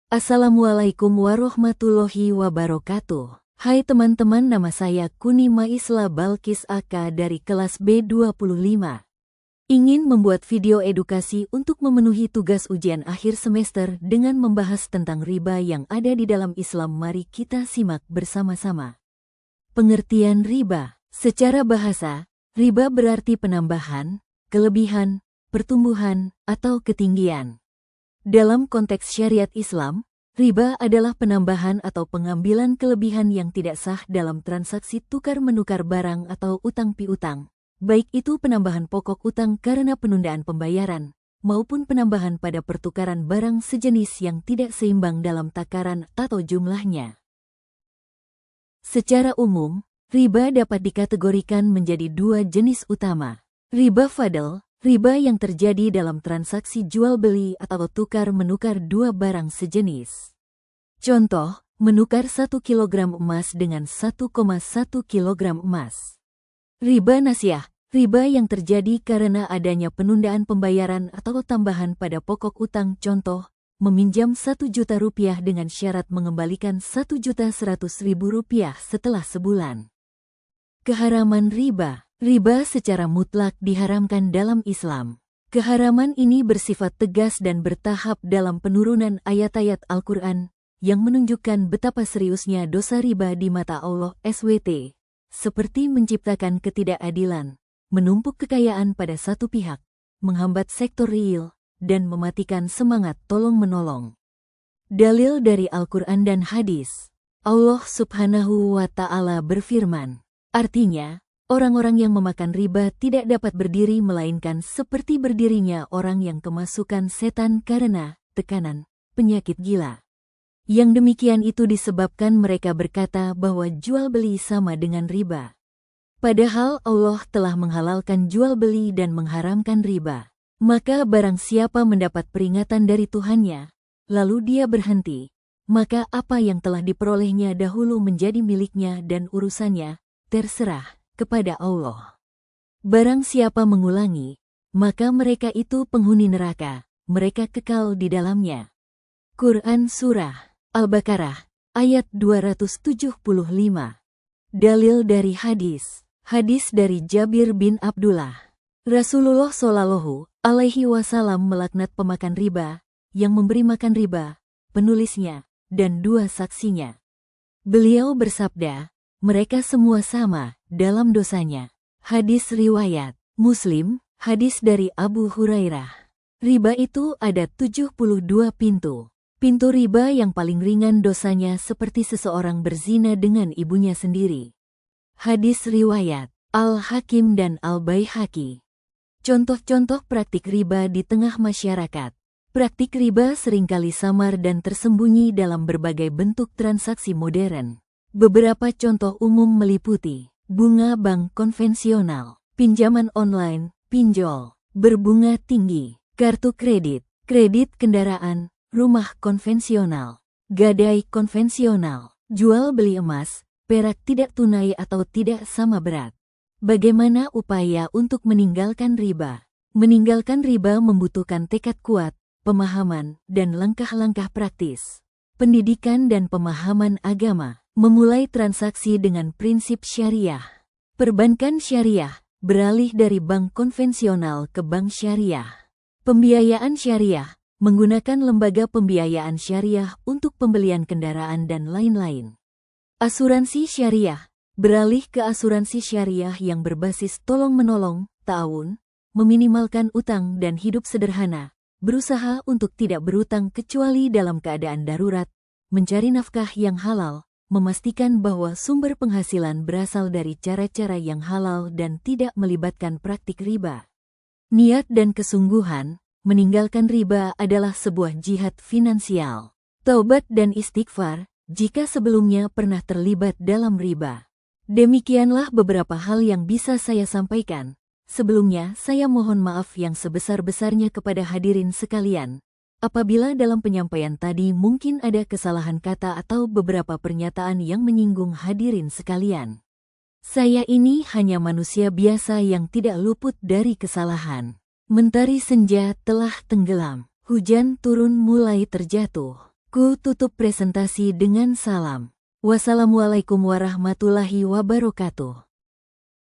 Assalamualaikum warahmatullahi wabarakatuh. Hai teman-teman, nama saya Kunima Isla Balkis AK dari kelas B25. Ingin membuat video edukasi untuk memenuhi tugas ujian akhir semester dengan membahas tentang riba yang ada di dalam Islam. Mari kita simak bersama-sama. Pengertian riba. Secara bahasa, riba berarti penambahan, kelebihan, pertumbuhan, atau ketinggian. Dalam konteks syariat Islam, riba adalah penambahan atau pengambilan kelebihan yang tidak sah dalam transaksi tukar-menukar barang atau utang piutang, baik itu penambahan pokok utang karena penundaan pembayaran, maupun penambahan pada pertukaran barang sejenis yang tidak seimbang dalam takaran atau jumlahnya. Secara umum, riba dapat dikategorikan menjadi dua jenis utama. Riba fadl, riba yang terjadi dalam transaksi jual-beli atau tukar-menukar dua barang sejenis. Contoh, menukar 1 kg emas dengan 1,1 kg emas. Riba nasyah, riba yang terjadi karena adanya penundaan pembayaran atau tambahan pada pokok utang. Contoh, meminjam 1 juta rupiah dengan syarat mengembalikan 1.100.000 rupiah setelah sebulan. Keharaman riba. Riba secara mutlak diharamkan dalam Islam. Keharaman ini bersifat tegas dan bertahap dalam penurunan ayat-ayat Al-Quran yang menunjukkan betapa seriusnya dosa riba di mata Allah SWT, seperti menciptakan ketidakadilan, menumpuk kekayaan pada satu pihak, menghambat sektor real, dan mematikan semangat tolong-menolong. Dalil dari Al-Quran dan hadis. Allah Subhanahu wa Ta'ala berfirman, artinya, orang-orang yang memakan riba tidak dapat berdiri melainkan seperti berdirinya orang yang kemasukan setan karena tekanan, penyakit gila. Yang demikian itu disebabkan mereka berkata bahwa jual-beli sama dengan riba. Padahal Allah telah menghalalkan jual-beli dan mengharamkan riba. Maka barang siapa mendapat peringatan dari Tuhannya, lalu dia berhenti, maka apa yang telah diperolehnya dahulu menjadi miliknya dan urusannya terserah kepada Allah. Barang siapa mengulangi, maka mereka itu penghuni neraka, mereka kekal di dalamnya. Quran Surah Al-Baqarah, ayat 275. Dalil dari hadis. Hadis dari Jabir bin Abdullah. Rasulullah Shallallahu Alaihi Wasallam melaknat pemakan riba, yang memberi makan riba, penulisnya, dan dua saksinya. Beliau bersabda, mereka semua sama dalam dosanya. Hadis riwayat Muslim, hadis dari Abu Hurairah. Riba itu ada 72 pintu. Pintu riba yang paling ringan dosanya seperti seseorang berzina dengan ibunya sendiri. Hadis riwayat Al-Hakim dan Al-Baihaqi. Contoh-contoh praktik riba di tengah masyarakat. Praktik riba seringkali samar dan tersembunyi dalam berbagai bentuk transaksi modern. Beberapa contoh umum meliputi bunga bank konvensional, pinjaman online, pinjol, berbunga tinggi, kartu kredit, kredit kendaraan, rumah konvensional, gadai konvensional, jual beli emas, perak tidak tunai atau tidak sama berat. Bagaimana upaya untuk meninggalkan riba? Meninggalkan riba membutuhkan tekad kuat, pemahaman, dan langkah-langkah praktis. Pendidikan dan pemahaman agama. Memulai transaksi dengan prinsip syariah. Perbankan syariah, beralih dari bank konvensional ke bank syariah. Pembiayaan syariah, menggunakan lembaga pembiayaan syariah untuk pembelian kendaraan dan lain-lain. Asuransi syariah, beralih ke asuransi syariah yang berbasis tolong-menolong, ta'awun, meminimalkan utang dan hidup sederhana, berusaha untuk tidak berutang kecuali dalam keadaan darurat, mencari nafkah yang halal, memastikan bahwa sumber penghasilan berasal dari cara-cara yang halal dan tidak melibatkan praktik riba. Niat dan kesungguhan, meninggalkan riba adalah sebuah jihad finansial. Taubat dan istighfar, jika sebelumnya pernah terlibat dalam riba. Demikianlah beberapa hal yang bisa saya sampaikan. Sebelumnya, saya mohon maaf yang sebesar-besarnya kepada hadirin sekalian. Apabila dalam penyampaian tadi mungkin ada kesalahan kata atau beberapa pernyataan yang menyinggung hadirin sekalian. Saya ini hanya manusia biasa yang tidak luput dari kesalahan. Mentari senja telah tenggelam, hujan turun mulai terjatuh. Ku tutup presentasi dengan salam. Wassalamualaikum warahmatullahi wabarakatuh.